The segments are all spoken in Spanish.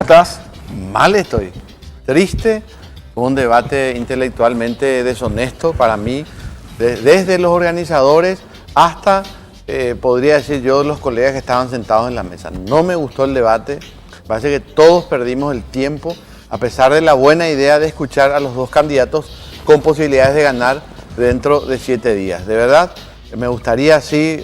estás? Mal estoy. Triste. Un debate intelectualmente deshonesto para mí, desde los organizadores hasta, podría decir yo, los colegas que estaban sentados en la mesa. No me gustó el debate. Parece que todos perdimos el tiempo, a pesar de la buena idea de escuchar a los dos candidatos con posibilidades de ganar dentro de 7 días. De verdad, me gustaría así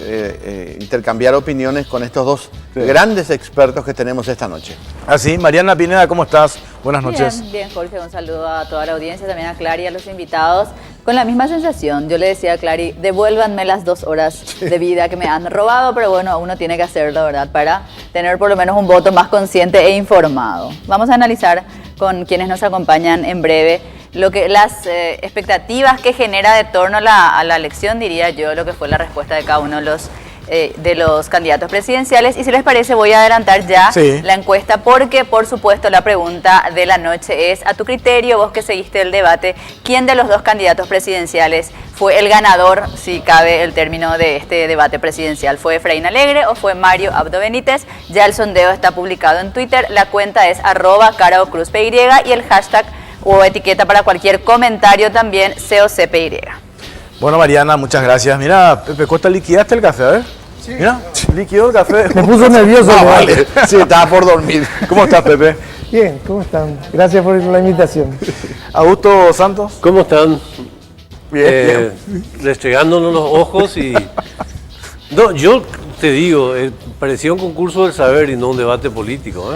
intercambiar opiniones con estos dos grandes expertos que tenemos esta noche. Así, Mariana Pineda, ¿cómo estás? Buenas noches. Bien, Jorge, un saludo a toda la audiencia, también a Clary y a los invitados. Con la misma sensación, yo le decía a Clary, devuélvanme las 2 horas de vida que me han robado, pero bueno, uno tiene que hacerlo, ¿verdad? Para tener por lo menos un voto más consciente e informado. Vamos a analizar con quienes nos acompañan en breve las expectativas que genera de torno a la elección, diría yo, lo que fue la respuesta de cada uno de los candidatos presidenciales. Y si les parece, voy a adelantar ya la encuesta porque, por supuesto, la pregunta de la noche es, a tu criterio, vos que seguiste el debate, ¿quién de los dos candidatos presidenciales fue el ganador, si cabe el término de este debate presidencial? ¿Fue Efraín Alegre o fue Mario Abdo Benítez? Ya el sondeo está publicado en Twitter, la cuenta es @CaraoCruzPY y el hashtag o etiqueta para cualquier comentario también COCPY. Bueno, Mariana, muchas gracias. Mira, Pepe Costa, ¿liquidaste el café? A ver. Sí. Mira, liquidó el café. Me puso nervioso. Vale. Sí, estaba por dormir. ¿Cómo estás, Pepe? Bien, ¿cómo están? Gracias por la invitación. Augusto Santos. ¿Cómo están? Bien. Restregándonos los ojos y... No, yo te digo, parecía un concurso del saber y no un debate político.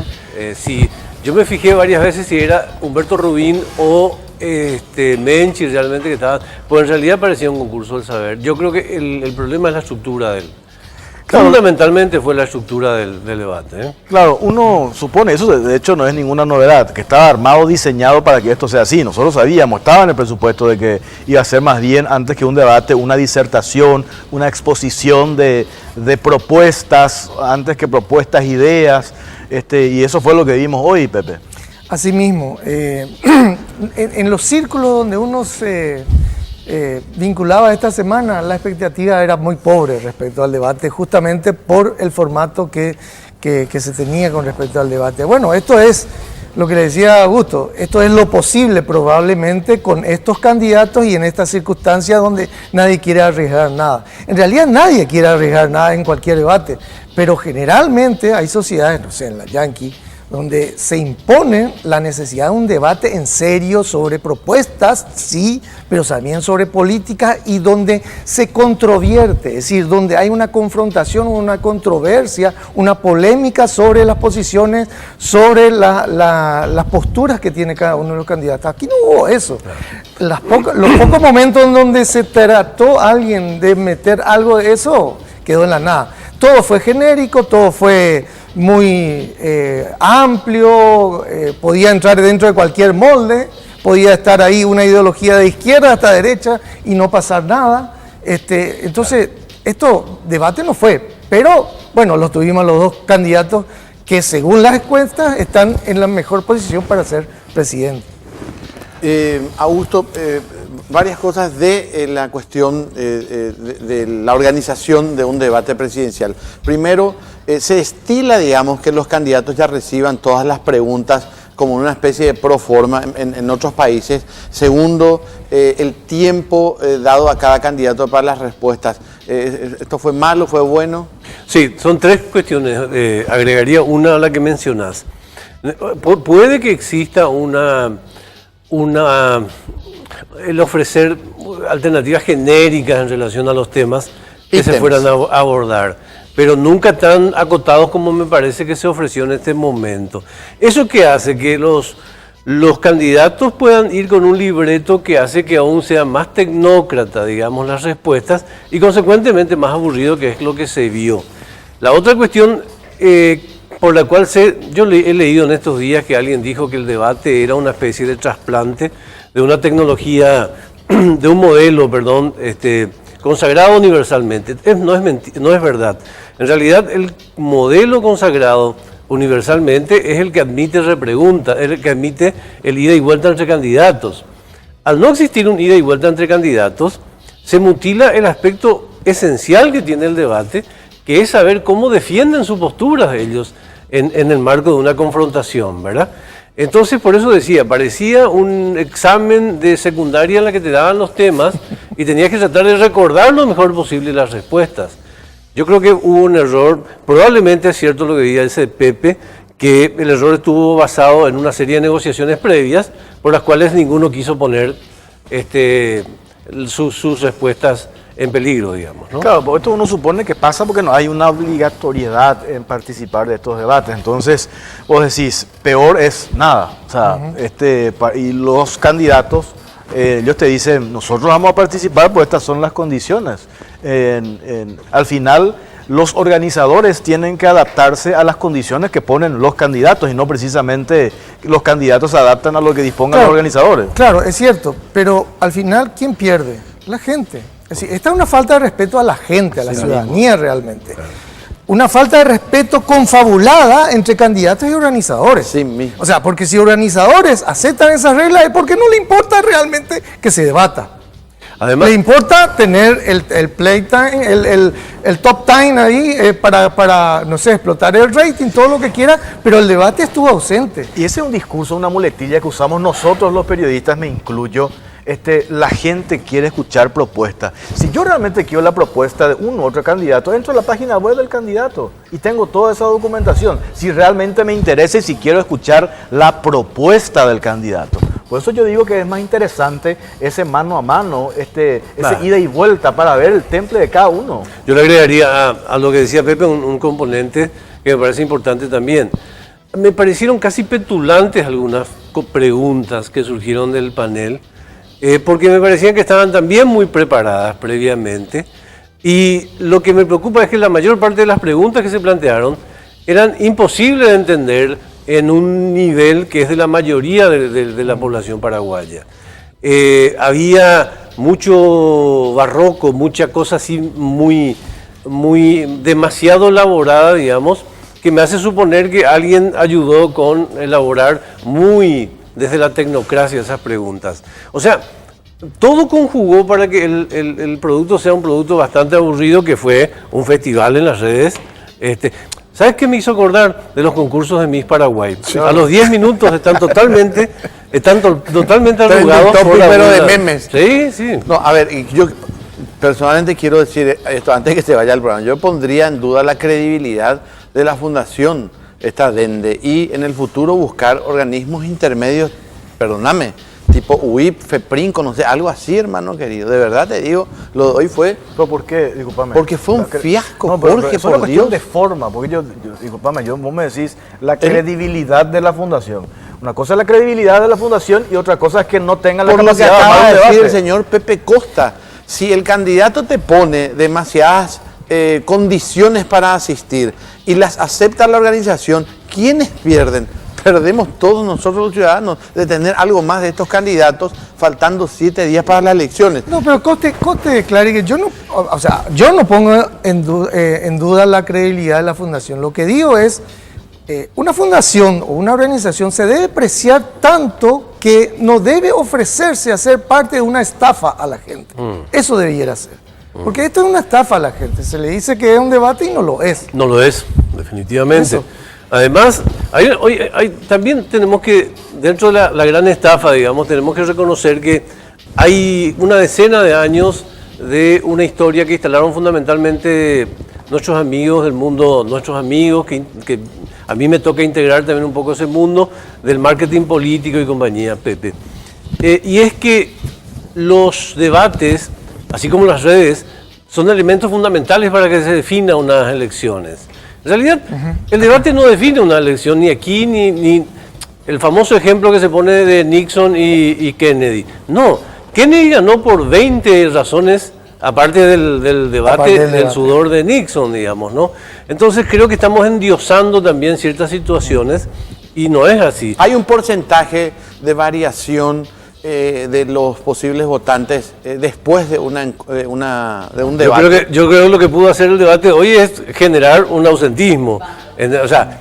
Sí, yo me fijé varias veces si era Humberto Rubín o Menchi realmente que estaba, pues en realidad parecía un concurso del saber. Yo creo que el problema es la estructura del... Claro, fundamentalmente fue la estructura del debate. Claro, uno supone, eso de hecho no es ninguna novedad, que estaba armado, diseñado para que esto sea así. Nosotros sabíamos, estaba en el presupuesto de que iba a ser más bien antes que un debate, una disertación, una exposición de propuestas, antes que propuestas, ideas, y eso fue lo que vimos hoy, Pepe. Asimismo, en los círculos donde uno se vinculaba esta semana, la expectativa era muy pobre respecto al debate, justamente por el formato que se tenía con respecto al debate. Bueno, esto es lo que le decía Augusto, esto es lo posible probablemente con estos candidatos y en estas circunstancias donde nadie quiere arriesgar nada. En realidad nadie quiere arriesgar nada en cualquier debate, pero generalmente hay sociedades, no sé, en la Yankee, donde se impone la necesidad de un debate en serio sobre propuestas, sí, pero también sobre política y donde se controvierte, es decir, donde hay una confrontación, una controversia, una polémica sobre las posiciones, sobre las posturas que tiene cada uno de los candidatos. Aquí no hubo eso. Los pocos momentos en donde se trató a alguien de meter algo de eso, quedó en la nada. Todo fue genérico, todo fue muy amplio, podía entrar dentro de cualquier molde, podía estar ahí una ideología de izquierda hasta derecha y no pasar nada. Entonces, esto debate no fue, pero bueno, los tuvimos los dos candidatos que según las encuestas están en la mejor posición para ser presidente. Augusto, varias cosas de la cuestión de la organización de un debate presidencial. Primero, se estila, digamos, que los candidatos ya reciban todas las preguntas como una especie de proforma en otros países. Segundo, el tiempo dado a cada candidato para las respuestas. ¿Esto fue malo, fue bueno? Sí, son 3 cuestiones. Agregaría una a la que mencionás. Puede que exista el ofrecer alternativas genéricas en relación a los temas que se fueran a abordar, pero nunca tan acotados como me parece que se ofreció en este momento. ¿Eso qué hace? Que los candidatos puedan ir con un libreto que hace que aún sea más tecnócrata, digamos, las respuestas y consecuentemente más aburrido, que es lo que se vio. La otra cuestión por la cual yo he leído en estos días que alguien dijo que el debate era una especie de trasplante de una tecnología, de un modelo, perdón, consagrado universalmente. No es verdad. En realidad, el modelo consagrado universalmente es el que admite repregunta, es el que admite el ida y vuelta entre candidatos. Al no existir un ida y vuelta entre candidatos, se mutila el aspecto esencial que tiene el debate, que es saber cómo defienden su postura ellos en el marco de una confrontación, ¿verdad? Entonces, por eso decía, parecía un examen de secundaria en la que te daban los temas y tenías que tratar de recordar lo mejor posible las respuestas. Yo creo que hubo un error, probablemente es cierto lo que dice Pepe, que el error estuvo basado en una serie de negociaciones previas por las cuales ninguno quiso poner sus respuestas en peligro, digamos, ¿no? Claro, porque esto uno supone que pasa porque no hay una obligatoriedad en participar de estos debates. Entonces, vos decís, peor es nada. O sea, y los candidatos, ellos te dicen, nosotros vamos a participar, pues estas son las condiciones. Al final, los organizadores tienen que adaptarse a las condiciones que ponen los candidatos y no precisamente los candidatos se adaptan a lo que dispongan los organizadores. Claro, es cierto, pero al final, ¿quién pierde? La gente. Es decir, esta es una falta de respeto a la gente, a la ciudadanía realmente. Claro. Una falta de respeto confabulada entre candidatos y organizadores. Sí, mismo. O sea, porque si organizadores aceptan esas reglas es porque no le importa realmente que se debata. Además, le importa tener el playtime, el top time ahí para, no sé, explotar el rating, todo lo que quiera, pero el debate estuvo ausente. Y ese es un discurso, una muletilla que usamos nosotros los periodistas, me incluyo. La gente quiere escuchar propuestas. Si yo realmente quiero la propuesta de un u otro candidato, entro a la página web del candidato y tengo toda esa documentación. Si realmente me interesa y si quiero escuchar la propuesta del candidato. Por eso yo digo que es más interesante ese mano a mano, ese ida y vuelta para ver el temple de cada uno. Yo le agregaría a lo que decía Pepe un componente que me parece importante también. Me parecieron casi petulantes algunas preguntas que surgieron del panel. Porque me parecían que estaban también muy preparadas previamente y lo que me preocupa es que la mayor parte de las preguntas que se plantearon eran imposibles de entender en un nivel que es de la mayoría de la población paraguaya. Había mucho barroco, mucha cosa así muy demasiado elaborada, digamos, que me hace suponer que alguien ayudó con elaborar desde la tecnocracia esas preguntas. O sea, todo conjugó para que el producto sea un producto bastante aburrido, que fue un festival en las redes. ¿Sabes qué me hizo acordar de los concursos de Miss Paraguay? Sí. A los 10 minutos están totalmente arrugados. Pero de memes. Sí, sí. No, a ver, yo personalmente quiero decir esto antes que se vaya el programa. Yo pondría en duda la credibilidad de la fundación esta DENDE y en el futuro buscar organismos intermedios, perdóname, tipo UIP, FEPRIN, conocer algo así, hermano querido. De verdad te digo, lo de hoy fue... ¿Pero por qué? Disculpame. Porque fue un fiasco, no, pero Jorge, es una cuestión de forma, porque disculpame, vos me decís la credibilidad de la fundación. Una cosa es la credibilidad de la fundación y otra cosa es que no tengan la capacidad de armar decir debate. El señor Pepe Costa. Si el candidato te pone demasiadas condiciones para asistir y las acepta la organización, ¿quiénes pierden? Perdemos todos nosotros los ciudadanos de tener algo más de estos candidatos faltando 7 días para las elecciones. No, pero Coste declare que yo no pongo en duda la credibilidad de la fundación. Lo que digo es, una fundación o una organización se debe apreciar tanto que no debe ofrecerse a ser parte de una estafa a la gente. Eso debiera ser. Porque esto es una estafa a la gente. Se le dice que es un debate y no lo es. No lo es, definitivamente. Eso. Además, también tenemos que, dentro de la gran estafa, digamos, tenemos que reconocer que hay una decena de años de una historia que instalaron fundamentalmente nuestros amigos del mundo, nuestros amigos, que a mí me toca integrar también un poco ese mundo del marketing político y compañía, Pepe. Y es que los debates, así como las redes, son elementos fundamentales para que se defina unas elecciones. En realidad, el debate no define una elección ni aquí, ni el famoso ejemplo que se pone de Nixon y Kennedy. No, Kennedy ganó por 20 razones, aparte del debate, del sudor de Nixon, digamos, ¿no? Entonces creo que estamos endiosando también ciertas situaciones y no es así. Hay un porcentaje de variación de los posibles votantes después de un debate. Yo creo que lo que pudo hacer el debate hoy es generar un ausentismo. O sea,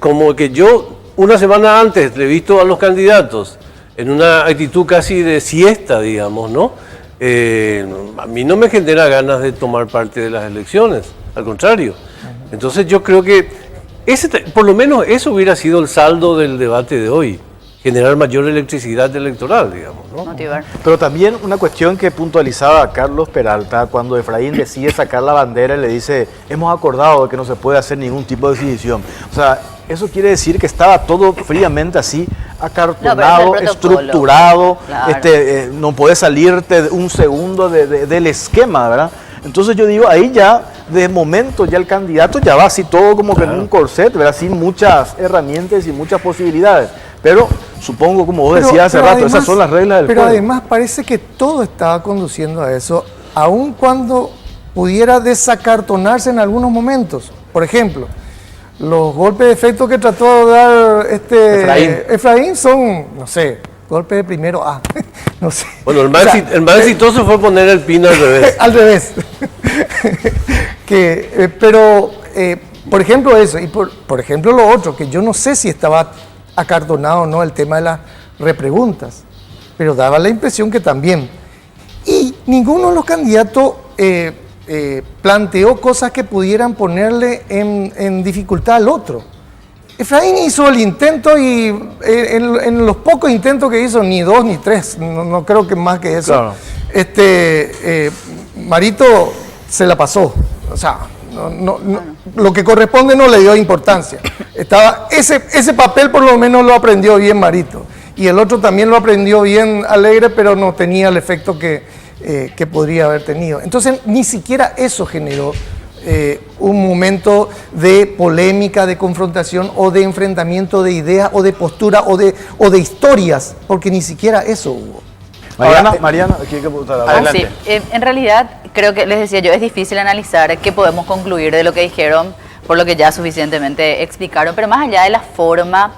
como que yo una semana antes le he visto a los candidatos en una actitud casi de siesta, digamos, ¿no? A mí no me genera ganas de tomar parte de las elecciones, al contrario. Entonces yo creo que Por lo menos eso hubiera sido el saldo del debate de hoy, generar mayor electricidad electoral, digamos, ¿no? Motivar. Pero también una cuestión que puntualizaba Carlos Peralta cuando Efraín decide sacar la bandera y le dice, hemos acordado de que no se puede hacer ningún tipo de decisión. O sea, eso quiere decir que estaba todo fríamente así, acartonado, estructurado, claro. No puedes salirte un segundo del esquema, ¿verdad? Entonces yo digo, ahí ya, de momento, ya el candidato ya va así todo como que en un corset, ¿verdad? Sin muchas herramientas y muchas posibilidades. Pero supongo, como vos decías hace rato, además, esas son las reglas del juego. Pero además parece que todo estaba conduciendo a eso, aun cuando pudiera desacartonarse en algunos momentos. Por ejemplo, los golpes de efecto que trató de dar Efraín son, no sé, golpes de primero A, no sé. Bueno, el más exitoso fue poner el pino al revés. Al revés. Pero, por ejemplo eso, y por ejemplo lo otro, que yo no sé si estaba acartonado o no el tema de las repreguntas, pero daba la impresión que también. Y ninguno de los candidatos planteó cosas que pudieran ponerle en dificultad al otro. Efraín hizo el intento y en los pocos intentos que hizo, ni 2 ni 3, no creo que más que eso, claro. Marito se la pasó, o sea, lo que corresponde no le dio importancia. Ese papel por lo menos lo aprendió bien Marito, y el otro también lo aprendió bien Alegre, pero no tenía el efecto que podría haber tenido. Entonces ni siquiera eso generó un momento de polémica, de confrontación o de enfrentamiento de ideas o de postura o de historias, porque ni siquiera eso hubo. Mariana, ¿qué preguntar? Adelante. Sí, en realidad creo que les decía yo, es difícil analizar qué podemos concluir de lo que dijeron, por lo que ya suficientemente explicaron, pero más allá de la forma,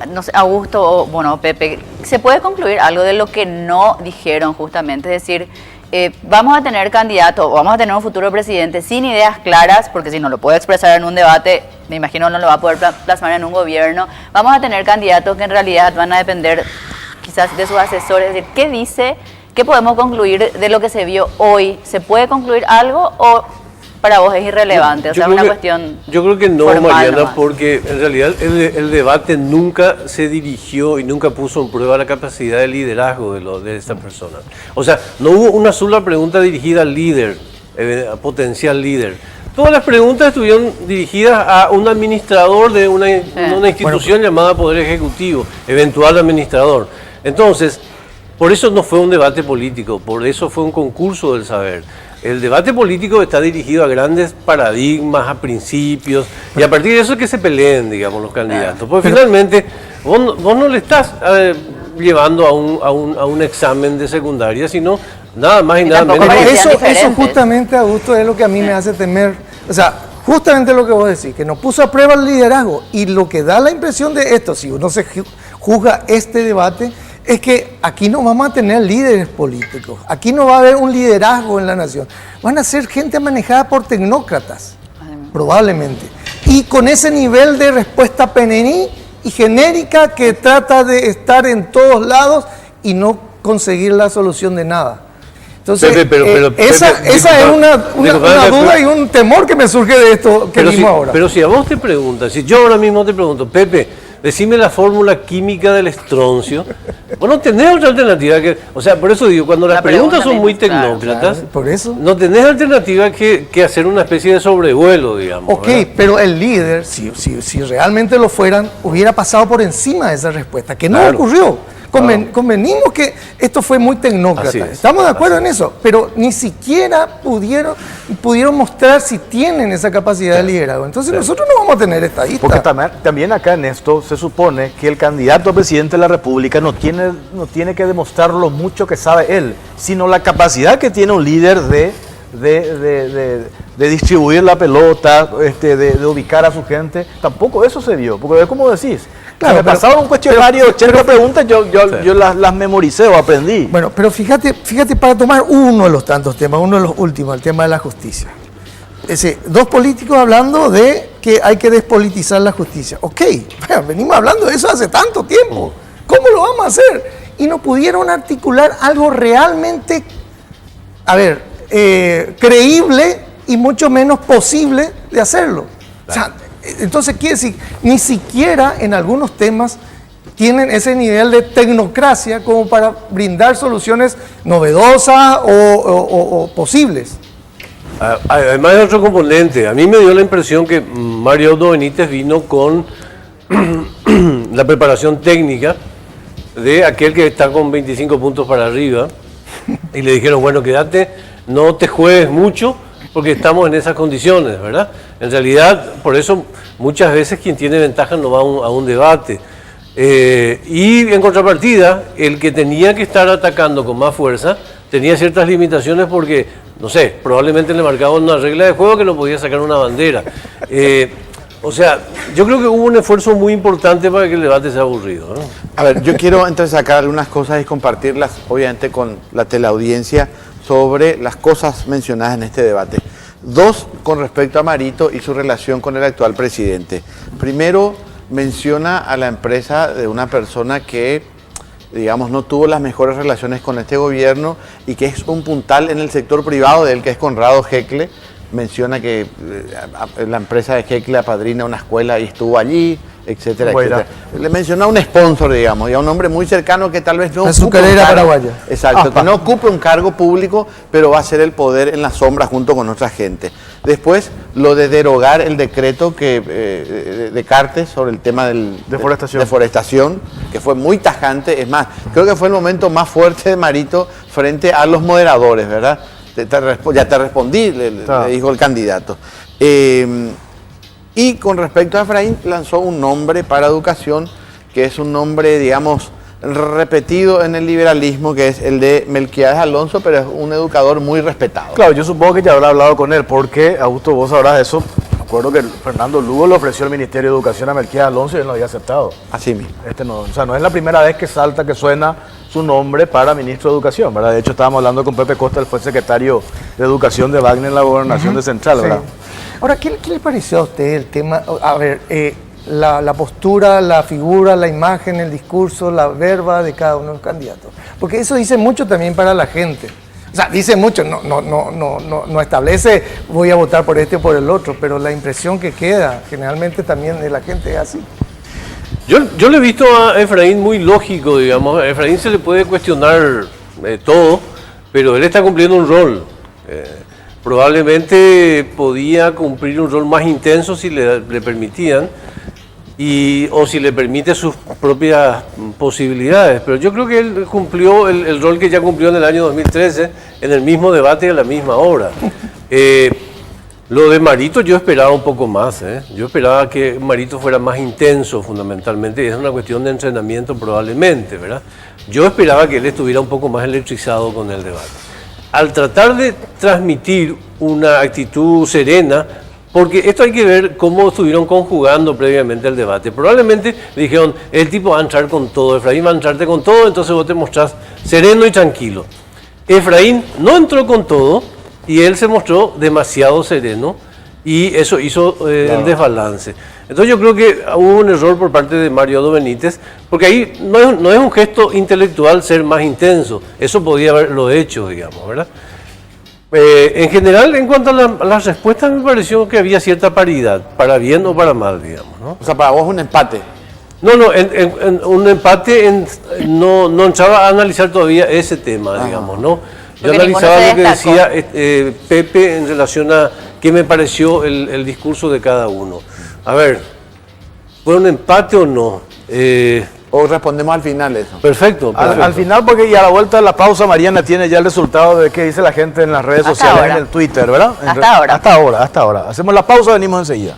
no sé, Augusto o bueno, Pepe, ¿se puede concluir algo de lo que no dijeron justamente? Es decir, vamos a tener candidato o vamos a tener un futuro presidente sin ideas claras, porque si no lo puede expresar en un debate, me imagino no lo va a poder plasmar en un gobierno. Vamos a tener candidatos que en realidad van a depender quizás de sus asesores. Es decir, ¿qué dice? ¿Qué podemos concluir de lo que se vio hoy? ¿Se puede concluir algo o para vos es irrelevante? O sea, es una cuestión. Yo creo que no, Mariana, nomás. Porque en realidad el debate nunca se dirigió y nunca puso en prueba la capacidad de liderazgo de esta persona. O sea, no hubo una sola pregunta dirigida al líder, a potencial líder. Todas las preguntas estuvieron dirigidas a un administrador de una institución llamada Poder Ejecutivo, eventual administrador. Entonces, por eso no fue un debate político, por eso fue un concurso del saber. El debate político está dirigido a grandes paradigmas, a principios, y a partir de eso es que se peleen, digamos, los candidatos. Porque finalmente vos no le estás llevando a un examen de secundaria, sino nada más y nada menos. Eso justamente, Augusto, es lo que a mí me hace temer. O sea, justamente lo que vos decís, que nos puso a prueba el liderazgo. Y lo que da la impresión de esto, si uno se juzga este debate, es que aquí no vamos a tener líderes políticos, aquí no va a haber un liderazgo en la nación, van a ser gente manejada por tecnócratas, probablemente, y con ese nivel de respuesta penení y genérica que trata de estar en todos lados y no conseguir la solución de nada. Entonces, esa es una duda y un temor que me surge de esto que vimos ahora. Pero si a vos te preguntas, si yo ahora mismo te pregunto, Pepe, decime la fórmula química del estroncio. Vos no tenés otra alternativa que... O sea, por eso digo, cuando las preguntas son muy tecnócratas, por eso no tenés alternativa que hacer una especie de sobrevuelo, digamos. Ok, ¿verdad? Pero el líder, si realmente lo fueran, hubiera pasado por encima de esa respuesta, que no ocurrió. Convenimos que esto fue muy tecnócrata, estamos de acuerdo en eso, pero ni siquiera pudieron mostrar si tienen esa capacidad de liderazgo. Entonces nosotros no vamos a tener estadistas. Porque también acá en esto se supone que el candidato a presidente de la República no tiene que demostrar lo mucho que sabe él, sino la capacidad que tiene un líder de distribuir la pelota, de ubicar a su gente. Tampoco eso se vio, porque es como decís. Claro, me pasaron un cuestionario, 80 preguntas, yo las memoricé o aprendí. Bueno, pero fíjate para tomar uno de los tantos temas, uno de los últimos, el tema de la justicia. Dos políticos hablando de que hay que despolitizar la justicia. Ok, venimos hablando de eso hace tanto tiempo. ¿Cómo lo vamos a hacer? Y no pudieron articular algo realmente, creíble y mucho menos posible de hacerlo. O sea, Entonces quiere decir, ni siquiera en algunos temas tienen ese nivel de tecnocracia como para brindar soluciones novedosas o posibles. Además de otro componente, a mí me dio la impresión que Mario Abdo Benítez vino con la preparación técnica de aquel que está con 25 puntos para arriba y le dijeron, bueno, quédate, no te juegues mucho porque estamos en esas condiciones, ¿verdad? En realidad, por eso muchas veces quien tiene ventaja no va a un debate. Y en contrapartida, el que tenía que estar atacando con más fuerza tenía ciertas limitaciones porque, no sé, probablemente le marcaban una regla de juego que no podía sacar una bandera. O sea, yo creo que hubo un esfuerzo muy importante para que el debate sea aburrido, ¿no? A ver, yo quiero entonces sacar algunas cosas y compartirlas, obviamente, con la teleaudiencia sobre las cosas mencionadas en este debate. Dos, con respecto a Marito y su relación con el actual presidente. Primero, menciona a la empresa de una persona que, digamos, no tuvo las mejores relaciones con este gobierno y que es un puntal en el sector privado de él, que es Conrado Heckle. Menciona que la empresa de Heckle apadrina una escuela y estuvo allí, etcétera, etcétera. Le menciona a un sponsor, digamos, y a un hombre muy cercano que tal vez no ocupe un cargo, paraguaya. Exacto, que no ocupe un cargo público, pero va a ser el poder en la sombra junto con otra gente. Después, lo de derogar el decreto de Cartes sobre el tema de deforestación, que fue muy tajante. Es más, creo que fue el momento más fuerte de Marito frente a los moderadores, ¿verdad? Ya te respondí, le dijo el candidato. Y con respecto a Efraín, lanzó un nombre para educación, que es un nombre, digamos, repetido en el liberalismo, que es el de Melquiades Alonso, pero es un educador muy respetado. Claro, yo supongo que ya habrá hablado con él, porque, Augusto, vos sabrás eso. Me acuerdo que Fernando Lugo le ofreció al Ministerio de Educación a Melquiades Alonso y él no había aceptado. Así mismo. O sea, no es la primera vez que salta, que suena su nombre para ministro de Educación, ¿verdad? De hecho, estábamos hablando con Pepe Costa, él fue secretario de Educación de Wagner en la Gobernación de Central, ¿verdad? Sí. Ahora, ¿qué le pareció a usted el tema? A ver, la postura, la figura, la imagen, el discurso, la verba de cada uno de los candidatos. Porque eso dice mucho también para la gente. O sea, dice mucho, no establece voy a votar por este o por el otro, pero la impresión que queda generalmente también de la gente es así. Yo le he visto a Efraín muy lógico, digamos. A Efraín se le puede cuestionar todo, pero él está cumpliendo un rol. Probablemente podía cumplir un rol más intenso si le permitían, o si le permite sus propias posibilidades. Pero yo creo que él cumplió el rol que ya cumplió en el año 2013, en el mismo debate y a la misma hora. Lo de Marito yo esperaba un poco más, Yo esperaba que Marito fuera más intenso fundamentalmente, y es una cuestión de entrenamiento probablemente, ¿verdad? Yo esperaba que él estuviera un poco más electrizado con el debate. Al tratar de transmitir una actitud serena, porque esto hay que ver cómo estuvieron conjugando previamente el debate. Probablemente dijeron, el tipo va a entrar con todo, Efraín va a entrarte con todo, entonces vos te mostrás sereno y tranquilo. Efraín no entró con todo, y él se mostró demasiado sereno y eso hizo el desbalance. Entonces yo creo que hubo un error por parte de Mario Abdo Benítez, porque ahí no es un gesto intelectual ser más intenso, eso podía haberlo hecho, digamos, ¿verdad? En general, en cuanto a las respuestas, me pareció que había cierta paridad, para bien o para mal, digamos, ¿no? O sea, para vos un empate. No, en un empate no entraba a analizar todavía ese tema, digamos, ¿no? Yo analizaba lo que decía Pepe en relación a qué me pareció el discurso de cada uno. A ver, ¿fue un empate o no? O respondemos al final eso. Perfecto. Al final, porque ya a la vuelta de la pausa, Mariana tiene ya el resultado de qué dice la gente en las redes sociales, ahora. en el Twitter, ¿verdad? Hasta ahora. Hacemos la pausa, venimos enseguida.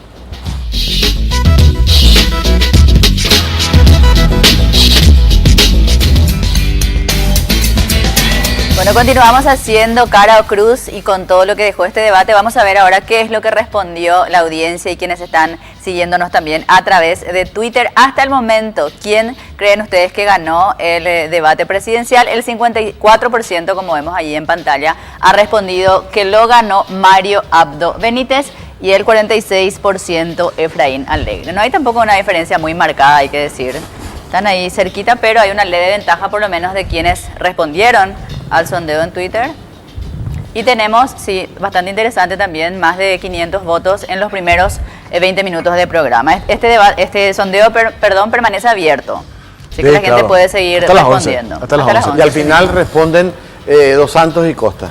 Bueno, continuamos haciendo cara o cruz y con todo lo que dejó este debate vamos a ver ahora qué es lo que respondió la audiencia y quienes están siguiéndonos también a través de Twitter. Hasta el momento, ¿quién creen ustedes que ganó el debate presidencial? El 54%, como vemos ahí en pantalla, ha respondido que lo ganó Mario Abdo Benítez y el 46% Efraín Alegre. No hay tampoco una diferencia muy marcada, hay que decir. Están ahí cerquita, pero hay una leve ventaja por lo menos de quienes respondieron al sondeo en Twitter. Y tenemos, sí, bastante interesante también, más de 500 votos en los primeros 20 minutos de programa. Este sondeo permanece abierto. Así que Sí, la gente claro. puede seguir Hasta las 11, respondiendo. hasta las 11. Y al final responden Dos Santos y Costa.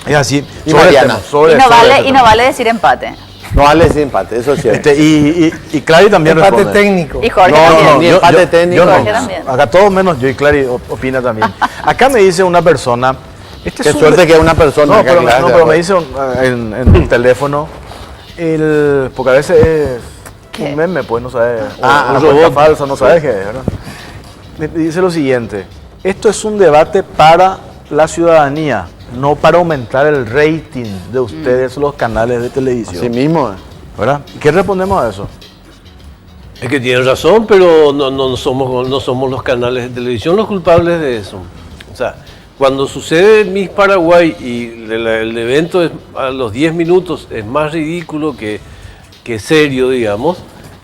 Es así. Y sobre el Mariana. tema, sobre- Y no, sobre vale, este y tema. no vale decir empate. No vale ese empate, eso es cierto. Y Clary también Empate responde. técnico. Y Jorge No, también. no, ni empate técnico. yo no. Jorge también. Acá todos menos yo y Clary opina también. Acá me dice una persona. Este Qué es un suerte que es una persona. No, que pero, aclara, no, pero me dice en el teléfono, porque a veces es ¿Qué? un meme, pues no sabes, Ah, una un cuenta robot. falsa, no sabes qué es, ¿verdad? Me dice lo siguiente, esto es un debate para la ciudadanía, no para aumentar el rating de ustedes, los canales de televisión. Así mismo. ¿Verdad? ¿Y qué respondemos a eso? Es que tienen razón, pero no somos los canales de televisión los culpables de eso. O sea, cuando sucede Miss Paraguay y el evento a los 10 minutos es más ridículo que serio, digamos,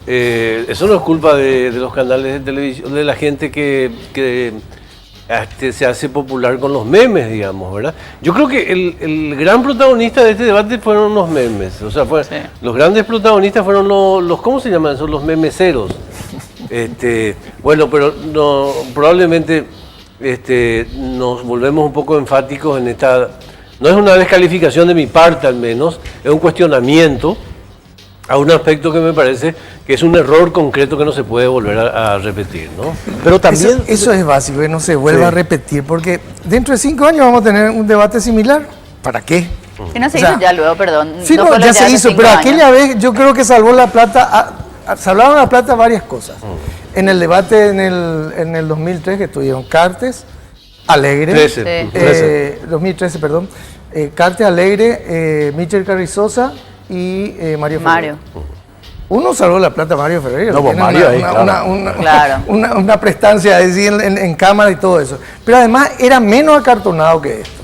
eso no es culpa de los canales de televisión, de la gente que se hace popular con los memes, digamos, ¿verdad? Yo creo que el gran protagonista de este debate fueron los memes. O sea, Sí. los grandes protagonistas fueron los ¿cómo se llaman? Son los memeceros. Bueno, pero no, probablemente nos volvemos un poco enfáticos en esta. No es una descalificación de mi parte, al menos, es un cuestionamiento a un aspecto que me parece que es un error concreto que no se puede volver a repetir, ¿no? Pero también... Eso es básico, que no se vuelva Sí. a repetir, porque dentro de 5 años vamos a tener un debate similar. ¿Para qué? Si no se O sea, hizo ya luego, perdón. Sí, no, fue lo ya de se hace hizo, 5 pero años. aquella vez yo creo que salvó la plata, salvaron la plata varias cosas. En el debate en el 2003 que estuvieron Cartes, Alegre, 2013, perdón, Cartes, Alegre, Michel Carrizosa y Mario Ferreira. Mario. Uno salvó la plata, Mario Ferreira. No, pues tiene Mario ahí, claro. Claro. una prestancia así en cámara y todo eso. Pero además era menos acartonado que esto.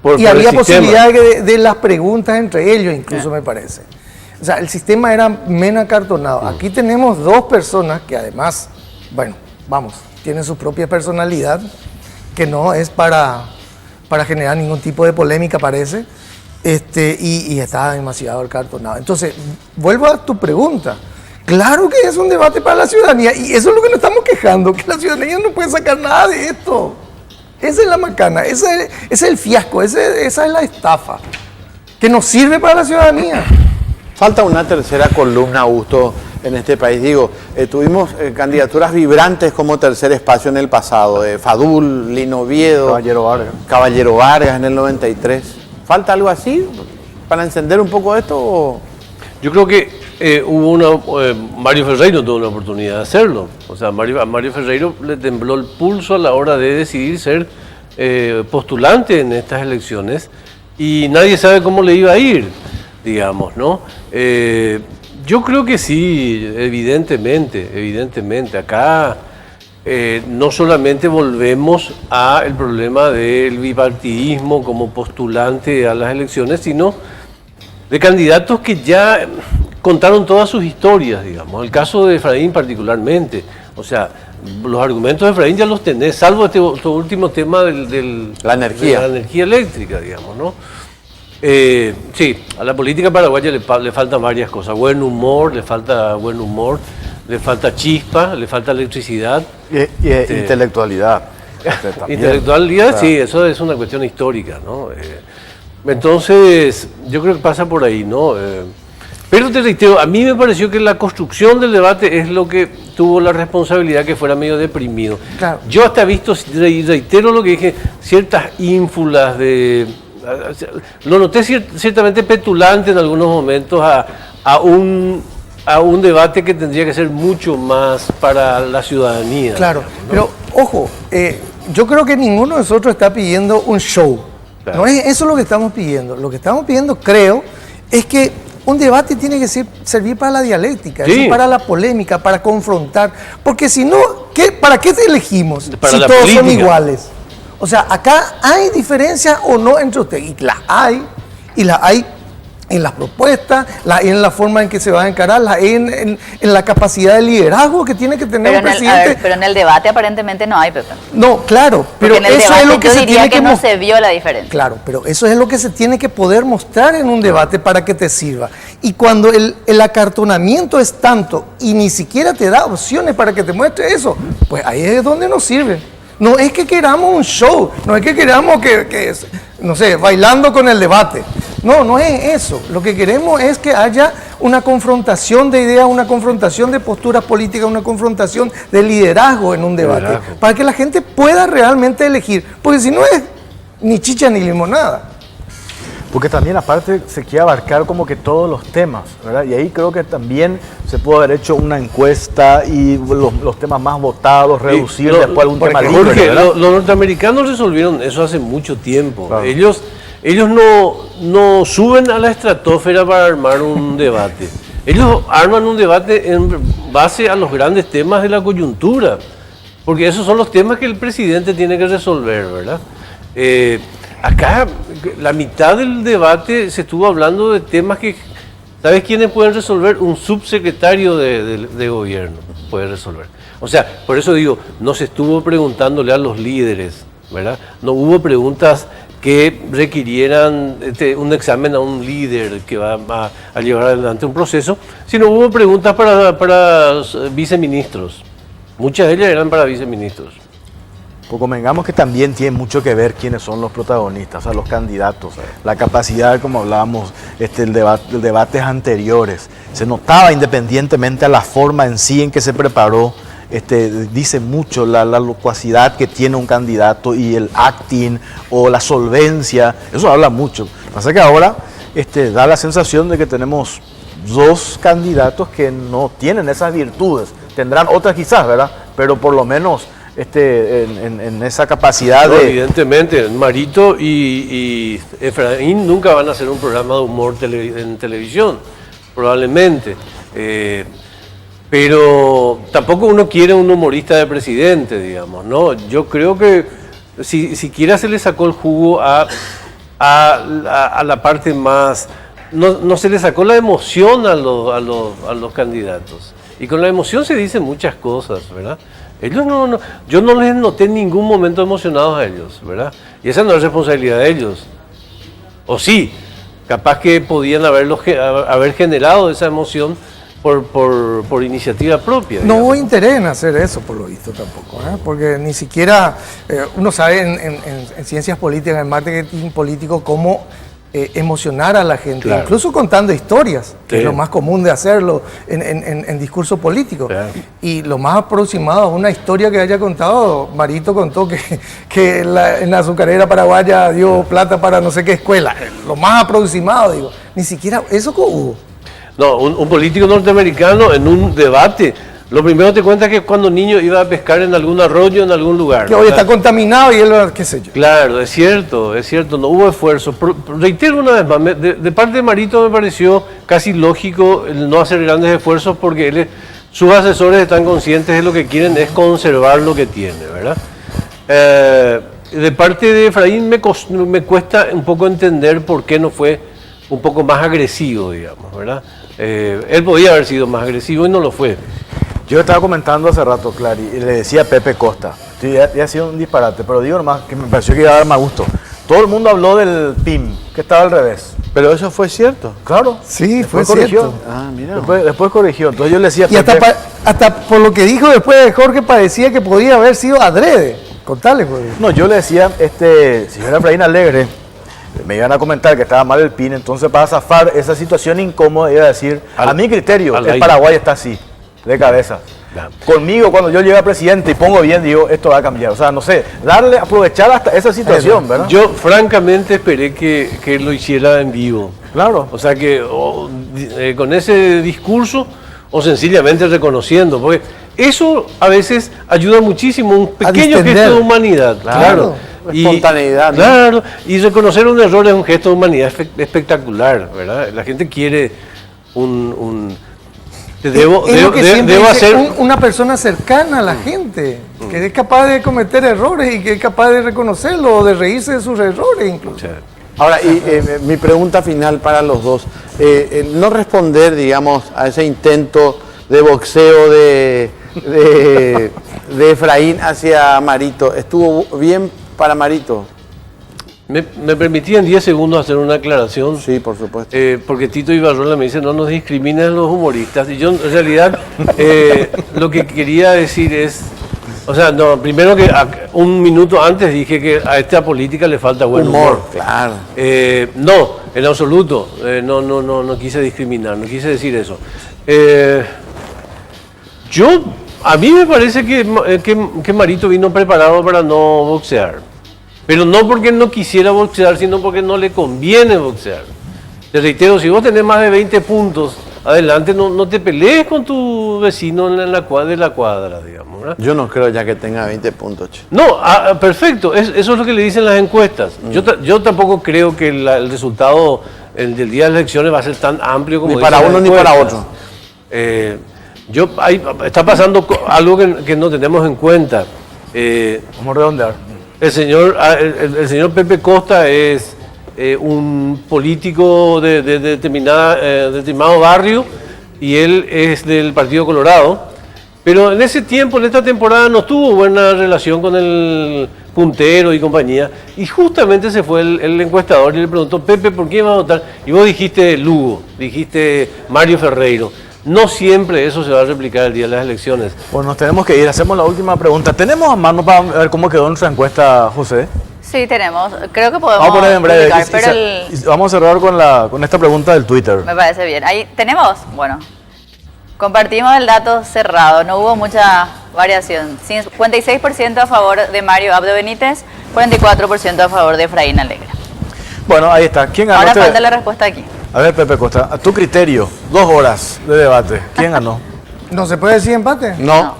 Por Y el había sistema. posibilidad de las preguntas entre ellos, incluso me parece. O sea, el sistema era menos acartonado. Aquí tenemos dos personas que además, bueno, vamos, tienen su propia personalidad, que no es para generar ningún tipo de polémica, parece, y está demasiado acartonado. Entonces, vuelvo a tu pregunta. Claro que es un debate para la ciudadanía, y eso es lo que nos estamos quejando, que la ciudadanía no puede sacar nada de esto. Esa es la macana, ese es el fiasco, esa es la estafa, que nos sirve para la ciudadanía. Falta una tercera columna, Augusto, en este país. Digo, tuvimos candidaturas vibrantes como tercer espacio en el pasado. Fadul, Lino Oviedo, Caballero Vargas en el 93. ¿Falta algo así para encender un poco esto? ¿O? Yo creo que Mario Ferreiro tuvo una oportunidad de hacerlo. O sea, a Mario Ferreiro le tembló el pulso a la hora de decidir ser postulante en estas elecciones y nadie sabe cómo le iba a ir, digamos, ¿no? Yo creo que sí, evidentemente. Acá no solamente volvemos al problema del bipartidismo como postulante a las elecciones, sino de candidatos que ya contaron todas sus historias, digamos. El caso de Efraín particularmente. O sea, los argumentos de Efraín ya los tenés, salvo este último tema La energía. de la energía eléctrica, digamos, ¿no? Sí, a la política paraguaya le faltan varias cosas. Le falta buen humor, le falta chispa, le falta electricidad. intelectualidad. También. Intelectualidad, O sea, sí, eso es una cuestión histórica, ¿no? Entonces, yo creo que pasa por ahí, ¿no? Pero te reitero, a mí me pareció que la construcción del debate es lo que tuvo la responsabilidad que fuera medio deprimido. Claro. Yo hasta he visto, reitero lo que dije, ciertas ínfulas lo noté ciertamente petulante en algunos momentos a un debate que tendría que ser mucho más para la ciudadanía. Claro, digamos, ¿no? pero ojo, yo creo que ninguno de nosotros está pidiendo un show. Claro. No es eso lo que estamos pidiendo. Lo que estamos pidiendo, creo, es que un debate tiene que servir para la dialéctica, es Sí. decir, para la polémica, para confrontar. Porque si no, ¿para qué te elegimos Para si la todos son política. iguales? O sea, acá hay diferencias o no entre ustedes. Y las hay en las propuestas, en la forma en que se va a encarar, en la capacidad de liderazgo que tiene que tener un presidente. Pero en el debate aparentemente no hay, Pepe. No, claro, pero porque en el eso debate es lo que yo se diría tiene que no se vio la diferencia. Claro, pero eso es lo que se tiene que poder mostrar en un debate para que te sirva. Y cuando el acartonamiento es tanto y ni siquiera te da opciones para que te muestre eso, pues ahí es donde nos sirve. No es que queramos un show, no es que queramos que no sé, bailando con el debate. No, no es eso. Lo que queremos es que haya una confrontación de ideas, una confrontación de posturas políticas, una confrontación de liderazgo en un debate, para que la gente pueda realmente elegir. Porque si no es ni chicha ni limonada. Porque también aparte se quiere abarcar como que todos los temas, ¿verdad? Y ahí creo que también se pudo haber hecho una encuesta y los temas más votados, reducir después algún tema libre, Jorge, ¿verdad? los norteamericanos resolvieron eso hace mucho tiempo. Claro. Ellos no suben a la estratosfera para armar un debate. Ellos arman un debate en base a los grandes temas de la coyuntura, porque esos son los temas que el presidente tiene que resolver, ¿verdad? Acá, la mitad del debate se estuvo hablando de temas que, ¿sabes quiénes pueden resolver? Un subsecretario de gobierno puede resolver. O sea, por eso digo, no se estuvo preguntándole a los líderes, ¿verdad? No hubo preguntas que requirieran un examen a un líder que va a llevar adelante un proceso, sino hubo preguntas para viceministros. Muchas de ellas eran para viceministros. Pues convengamos que también tiene mucho que ver quiénes son los protagonistas, o sea, los candidatos, la capacidad, como hablábamos, el debates anteriores. Se notaba independientemente a la forma en sí en que se preparó, dice mucho la locuacidad que tiene un candidato y el acting o la solvencia, eso habla mucho. Lo que pasa es que ahora da la sensación de que tenemos dos candidatos que no tienen esas virtudes, tendrán otras quizás, ¿verdad? Pero por lo menos en esa capacidad No, de... Evidentemente, Marito y Efraín nunca van a hacer un programa de humor en televisión, probablemente. Pero tampoco uno quiere un humorista de presidente, digamos, ¿no? Yo creo que si siquiera se le sacó el jugo a la parte más... No se le sacó la emoción a los candidatos. Y con la emoción se dicen muchas cosas, ¿verdad? Ellos yo no les noté en ningún momento emocionados a ellos, ¿verdad? Y esa no es responsabilidad de ellos. O sí, capaz que podían haber generado esa emoción por iniciativa propia. No hubo interés en hacer eso, por lo visto, tampoco, ¿eh? Porque ni siquiera uno sabe en ciencias políticas, en marketing político, cómo emocionar a la gente, claro. Incluso contando historias, que es lo más común de hacerlo en discurso político. Claro. Y lo más aproximado a una historia que haya contado, Marito contó que en la azucarera paraguaya dio plata para no sé qué escuela. Lo más aproximado, digo, ni siquiera eso hubo. No, un político norteamericano en un debate, lo primero te cuenta que cuando niño iba a pescar en algún arroyo, en algún lugar. Que hoy está contaminado y él, qué sé yo. Claro, es cierto, no hubo esfuerzo. Reitero una vez más, de parte de Marito me pareció casi lógico el no hacer grandes esfuerzos porque sus asesores están conscientes de lo que quieren es conservar lo que tiene, ¿verdad? De parte de Efraín me cuesta un poco entender por qué no fue un poco más agresivo, digamos, ¿verdad? Él podía haber sido más agresivo y no lo fue. Yo estaba comentando hace rato, Clary, y le decía a Pepe Costa, ya ha sido un disparate, pero digo nomás que me pareció que iba a dar más gusto. Todo el mundo habló del PIM, que estaba al revés. Pero eso fue cierto. Claro. Sí, después fue corrigió. cierto. Ah, mira. Después corrigió. Entonces yo le decía a y Pepe... hasta por lo que dijo después de Jorge, parecía que podía haber sido adrede. Contale, Jorge. No, yo le decía, si yo era Efraín Alegre, me iban a comentar que estaba mal el PIN, entonces para zafar esa situación incómoda iba a decir, a mi criterio, el Paraguay está así, de cabeza. Conmigo, cuando yo llegue a presidente y pongo bien, digo, esto va a cambiar. O sea, no sé, aprovechar hasta esa situación, ¿verdad? Yo francamente esperé que lo hiciera en vivo. Claro. O sea, que con ese discurso o sencillamente reconociendo, porque eso a veces ayuda muchísimo, un pequeño gesto de humanidad. Claro. Espontaneidad. ¿No? Claro, y reconocer un error es un gesto de humanidad espectacular, ¿verdad? La gente quiere debo hacer una persona cercana a la gente, que es capaz de cometer errores y que es capaz de reconocerlo o de reírse de sus errores incluso. Ahora, mi pregunta final para los dos. No responder, digamos, a ese intento de boxeo de Efraín hacia Marito. ¿Estuvo bien para Marito? ¿Me permití en 10 segundos hacer una aclaración? Sí, por supuesto. Porque Tito Ibarrola me dice, no nos discriminen los humoristas. Y yo, en realidad, lo que quería decir es... O sea, no, primero que un minuto antes dije que a esta política le falta buen humor. Claro. No, en absoluto. No quise discriminar, no quise decir eso. A mí me parece que Marito vino preparado para no boxear. Pero no porque no quisiera boxear, sino porque no le conviene boxear. Te reitero, si vos tenés más de 20 puntos, adelante, no te pelees con tu vecino de la cuadra, digamos, ¿verdad? Yo no creo ya que tenga 20 puntos. Che. No, perfecto, eso es lo que le dicen las encuestas. Yo tampoco creo que el resultado del día de las elecciones va a ser tan amplio como ni para uno ni para otro. Está pasando algo que no tenemos en cuenta. Vamos a redondear. El señor Pepe Costa es un político de determinado barrio y él es del Partido Colorado, pero en ese tiempo, en esta temporada, no tuvo buena relación con el puntero y compañía, y justamente se fue el encuestador y le preguntó, Pepe, ¿por quién va a votar? Y vos dijiste Lugo, dijiste Mario Ferreiro. No siempre eso se va a replicar el día de las elecciones. Bueno, nos tenemos que ir. Hacemos la última pregunta. ¿Tenemos a mano para ver cómo quedó nuestra encuesta, José? Sí, tenemos. Creo que podemos Vamos a poner en breve. publicar, Y vamos a cerrar con esta pregunta del Twitter. Me parece bien. Ahí tenemos, bueno, compartimos el dato cerrado, no hubo mucha variación. 56% a favor de Mario Abdo Benítez, 44% a favor de Efraín Alegre. Bueno, ahí está. ¿Quién ganó? Ahora falta la respuesta aquí. A ver, Pepe Costa, a tu criterio, 2 horas de debate. ¿Quién ganó? ¿No se puede decir empate? No.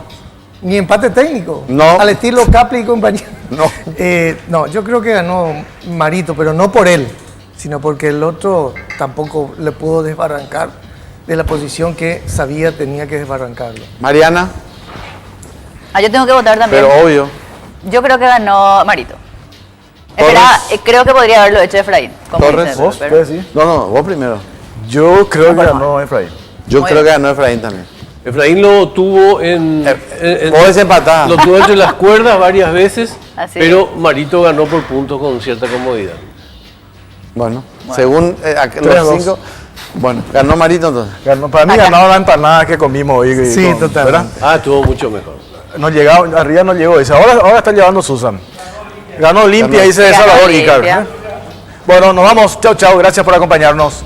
Ni empate técnico. No. Al estilo Capli y compañía. No. No, yo creo que ganó Marito, pero no por él, sino porque el otro tampoco le pudo desbarrancar de la posición que sabía tenía que desbarrancarlo. Mariana, Yo tengo que votar también. pero obvio. Yo creo que ganó Marito. Torres. Espera, creo que podría haberlo hecho Efraín. como Torres, dice, ¿Vos pero- puedes decir? No, vos primero. Yo creo que ganó Efraín. Yo Muy creo bien. que ganó Efraín también. Efraín lo tuvo Vos desempatar. lo tuvo entre las cuerdas varias veces, Así pero Marito ganó por puntos con cierta comodidad. Bueno, según los 3-2. 5. Bueno, ganó Marito entonces. Ganó, para mí ganó la empanada que comimos hoy. Sí, totalmente. ¿verdad? Estuvo mucho mejor. No llegaba, arriba no llegó. Dice, ahora está llevando Susan. Ganó limpia, dice Ganó Salvador limpia. Icar. Bueno, nos vamos. Chao, chao. Gracias por acompañarnos.